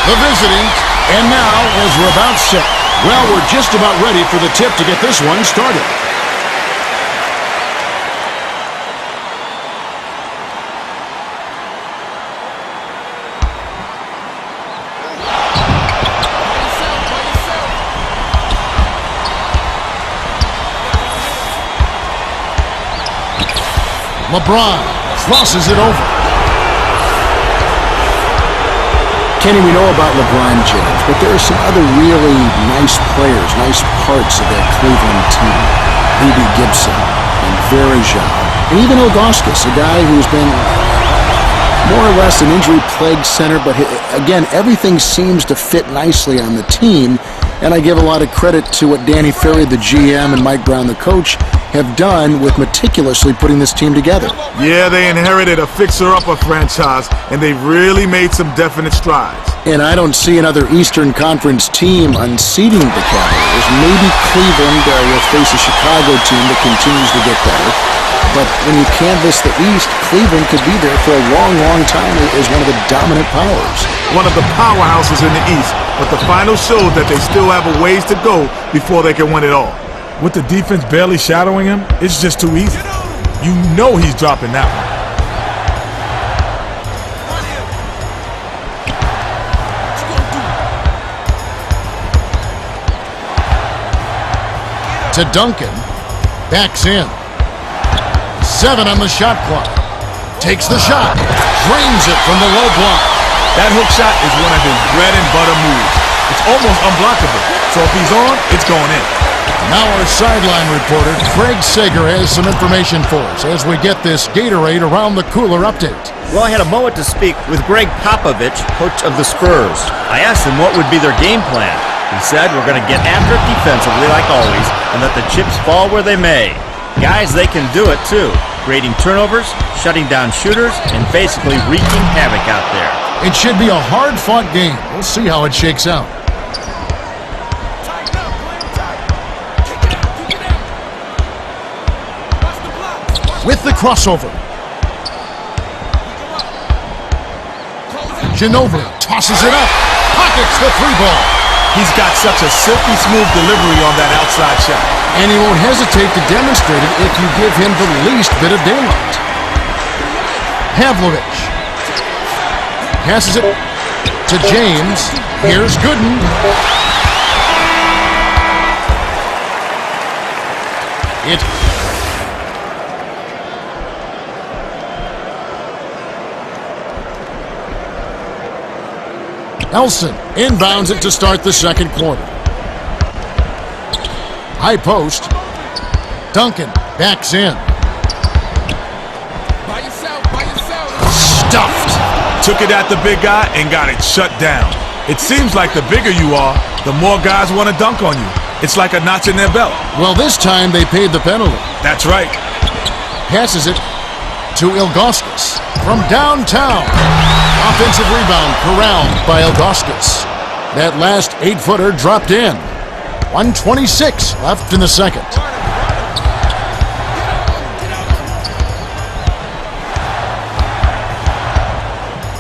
the visiting. And now, as we're about set, well, we're just about ready for the tip to get this one started. LeBron crosses it over. Kenny, we know about LeBron James, but there are some other really nice players, nice parts of that Cleveland team. B.B. Gibson and Varejao, and even Ilgauskas, a guy who's been more or less an injury-plagued center, but again, everything seems to fit nicely on the team, and I give a lot of credit to what Danny Ferry, the GM, and Mike Brown, the coach, have done with meticulously putting this team together. Yeah, they inherited a fixer-upper franchise, and they've really made some definite strides. And I don't see another Eastern Conference team unseating the Cavaliers. Maybe Cleveland will face a Chicago team that continues to get better. But when you canvass the East, Cleveland could be there for a long, long time as one of the dominant powers. One of the powerhouses in the East, but the final showed that they still have a ways to go before they can win it all. With the defense barely shadowing him, it's just too easy. You know he's dropping that one. To Duncan. Backs in. 7 on the shot clock. Takes the shot. Drains it from the low block. That hook shot is one of his bread and butter moves. It's almost unblockable. So if he's on, it's going in. Now our sideline reporter, Craig Sager, has some information for us as we get this Gatorade Around the Cooler update. Well, I had a moment to speak with Greg Popovich, coach of the Spurs. I asked him what would be their game plan. He said, we're going to get after it defensively like always and let the chips fall where they may. Guys, they can do it too, creating turnovers, shutting down shooters, and basically wreaking havoc out there. It should be a hard-fought game. We'll see how it shakes out. With the crossover. Ginobili tosses it up. Pockets the 3-ball. He's got such a silky smooth delivery on that outside shot. And he won't hesitate to demonstrate it if you give him the least bit of daylight. Pavlovich passes it to James. Here's Gooden. Elson inbounds it to start the second quarter. High post. Duncan backs in. Stuffed. Took it at the big guy and got it shut down. It seems like the bigger you are, the more guys want to dunk on you. It's like a notch in their belt. Well, this time they paid the penalty. That's right. Passes it to Ilgauskas from downtown. Offensive rebound corralled by Ilgauskas. That last 8-footer dropped in. 1:26 left in the second.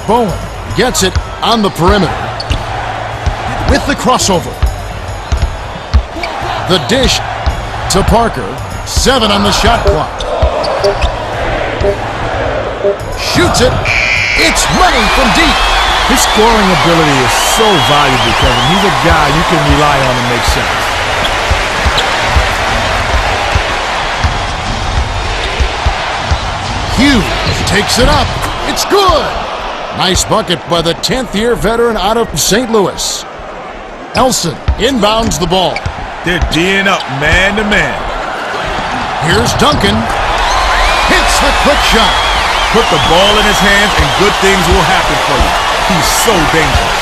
Bowen gets it on the perimeter. With the crossover. The dish to Parker. 7 on the shot clock. Shoots it. It's money from deep. His scoring ability is so valuable, Kevin. He's a guy you can rely on to make shots. Hughes takes it up. It's good. Nice bucket by the 10th-year veteran out of St. Louis. Elson inbounds the ball. They're D'ing up man to man. Here's Duncan. Hits the quick shot. Put the ball in his hands and good things will happen for you. He's so dangerous.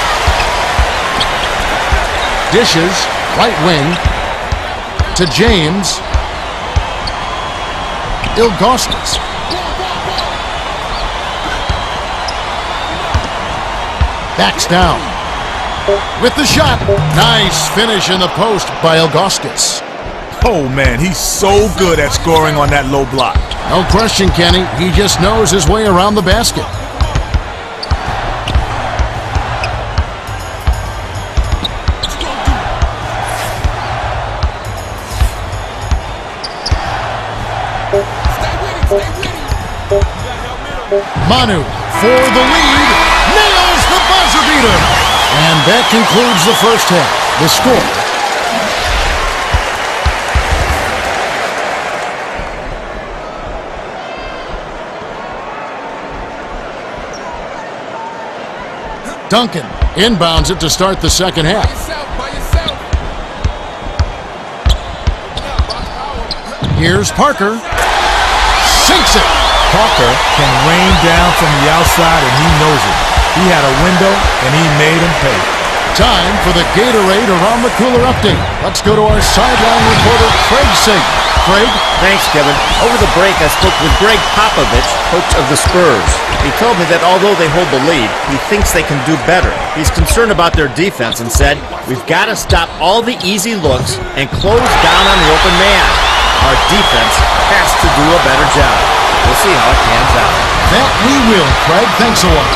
Dishes, right wing, to James. Ilgauskas. Backs down. With the shot. Nice finish in the post by Ilgauskas. Oh, man, he's so good at scoring on that low block. No question, Kenny. He just knows his way around the basket. Manu for the lead. Nails the buzzer beater. And that concludes the first half. The score: Duncan inbounds it to start the second half. Here's Parker. Sinks it. Parker can rain down from the outside, and he knows it. He had a window, and he made him pay. Time for the Gatorade Around the Cooler update. Let's go to our sideline reporter, Craig Sagan. Craig? Thanks, Kevin. Over the break, I spoke with Greg Popovich, coach of the Spurs. He told me that although they hold the lead, he thinks they can do better. He's concerned about their defense and said, "We've got to stop all the easy looks and close down on the open man. Our defense has to do a better job." We'll see how it pans out. That we will, Craig. Thanks a lot.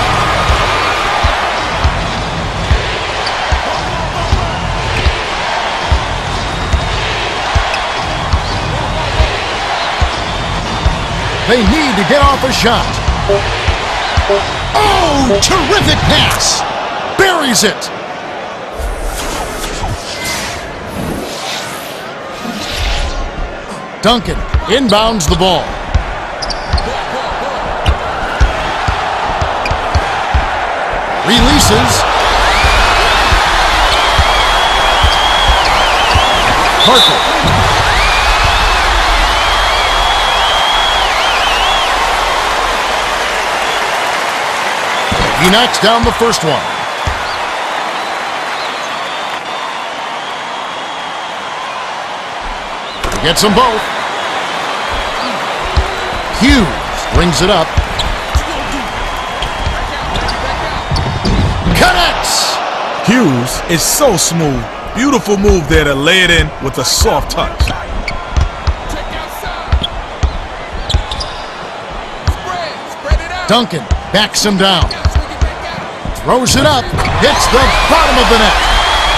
They need to get off a shot. Oh, terrific pass. Buries it. Duncan inbounds the ball. Releases. Parker. He knocks down the first one. He gets them both. Hughes brings it up. Connects! Hughes is so smooth. Beautiful move there to lay it in with a soft touch. Duncan backs him down. Throws it up. Hits the bottom of the net.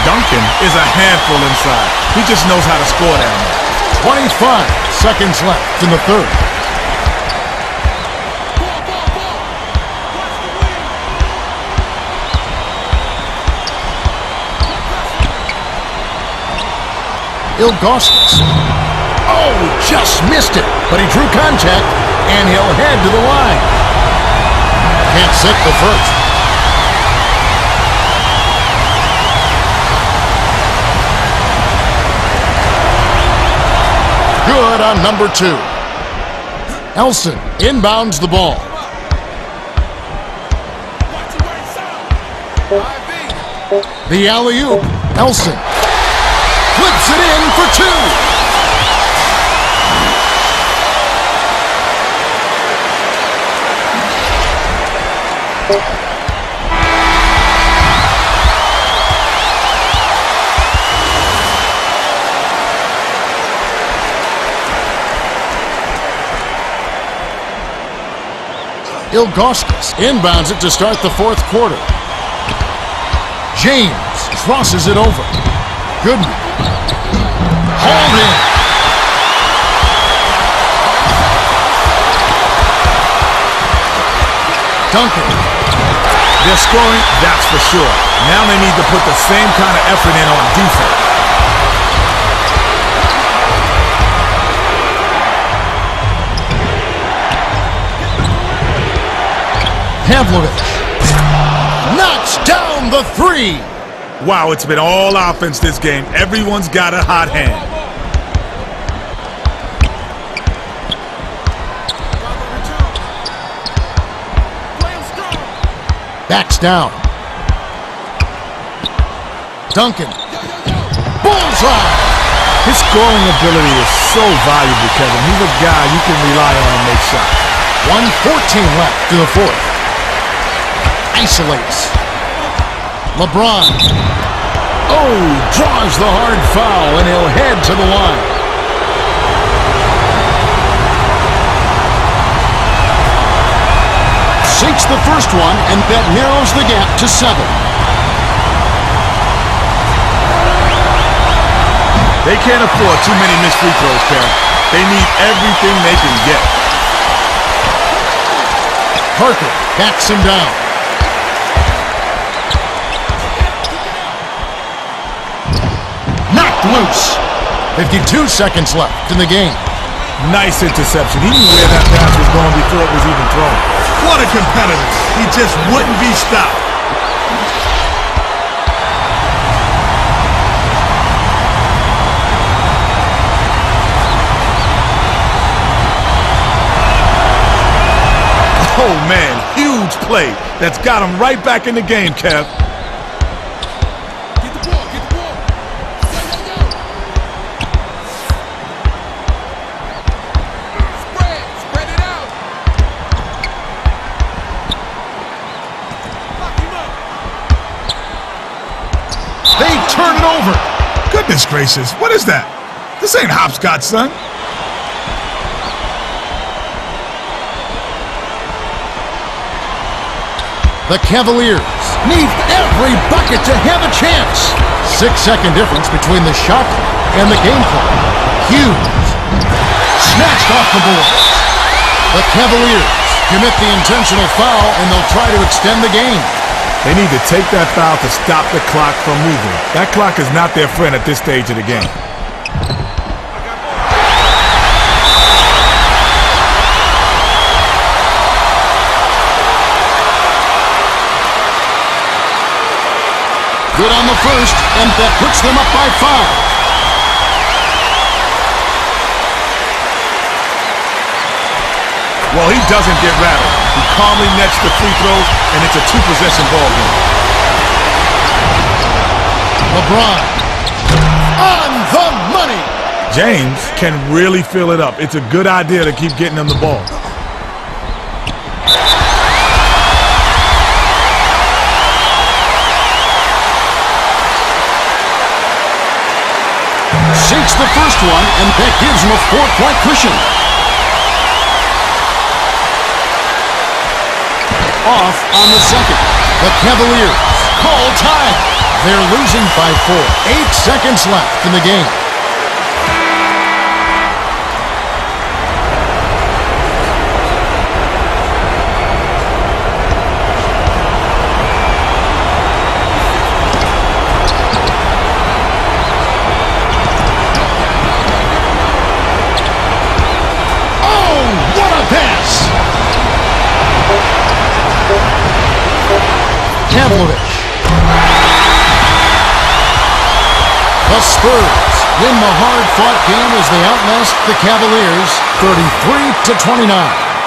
Duncan is a handful inside. He just knows how to score down there. 25 seconds left in the third. Ilgauskas. Oh, just missed it. But he drew contact, and he'll head to the line. Can't sit the first. Good on number 2. Elson inbounds the ball. The alley-oop. Elson flips it in for 2. Ilgauskas inbounds it to start the fourth quarter. James crosses it over. Goodman. Hauled in. Duncan. They're scoring, that's for sure. Now they need to put the same kind of effort in on defense. Pavlovich knocks down the 3. Wow, it's been all offense this game. Everyone's got a hot hand. Backs down. Duncan. Bullseye! His scoring ability is so valuable, Kevin. He's a guy you can rely on to make shots. 1:14 left in the fourth. Isolates. LeBron. Oh, draws the hard foul, and he'll head to the line. Sinks the first one, and that narrows the gap to 7. They can't afford too many missed free throws, Kevin. They need everything they can get. Parker backs him down. Knocked loose. 52 seconds left in the game. Nice interception. He knew where that pass was going before it was even thrown. What a competitor. He just wouldn't be stopped. Oh, man, huge play. That's got him right back in the game, Kev. Get the ball, get the ball. Spread it out. Lock him up. They turn it over. Goodness gracious, what is that? This ain't hopscotch, son. The Cavaliers need every bucket to have a chance. 6-second difference between the shot and the game clock. Hughes snatched off the boards. The Cavaliers commit the intentional foul, and they'll try to extend the game. They need to take that foul to stop the clock from moving. That clock is not their friend at this stage of the game. Good on the first, and that puts them up by 5. Well, he doesn't get rattled. He calmly nets the free throws, and it's a 2-possession ball game. LeBron on the money. James can really fill it up. It's a good idea to keep getting him the ball. Sinks the first one, and that gives him a 4-point cushion. Off on the second. The Cavaliers call time. They're losing by 4. 8 seconds left in the game. The Spurs win the hard-fought game as they outlast the Cavaliers 33-29.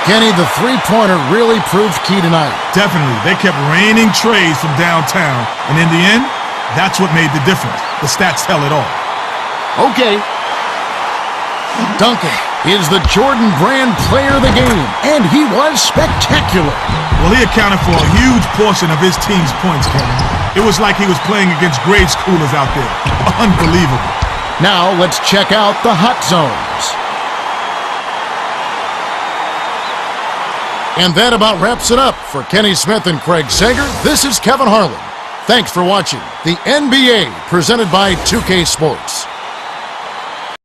Kenny, the three-pointer really proved key tonight. Definitely. They kept raining trays from downtown, and in the end, that's what made the difference. The stats tell it all. Okay. Duncan is the Jordan Brand player of the game, and he was spectacular. Well, he accounted for a huge portion of his team's points, Kevin. It was like he was playing against grade schoolers out there. Unbelievable. Now let's check out the hot zones. And that about wraps it up. For Kenny Smith and Craig Sager, this is Kevin Harlan. Thanks for watching the NBA presented by 2K Sports.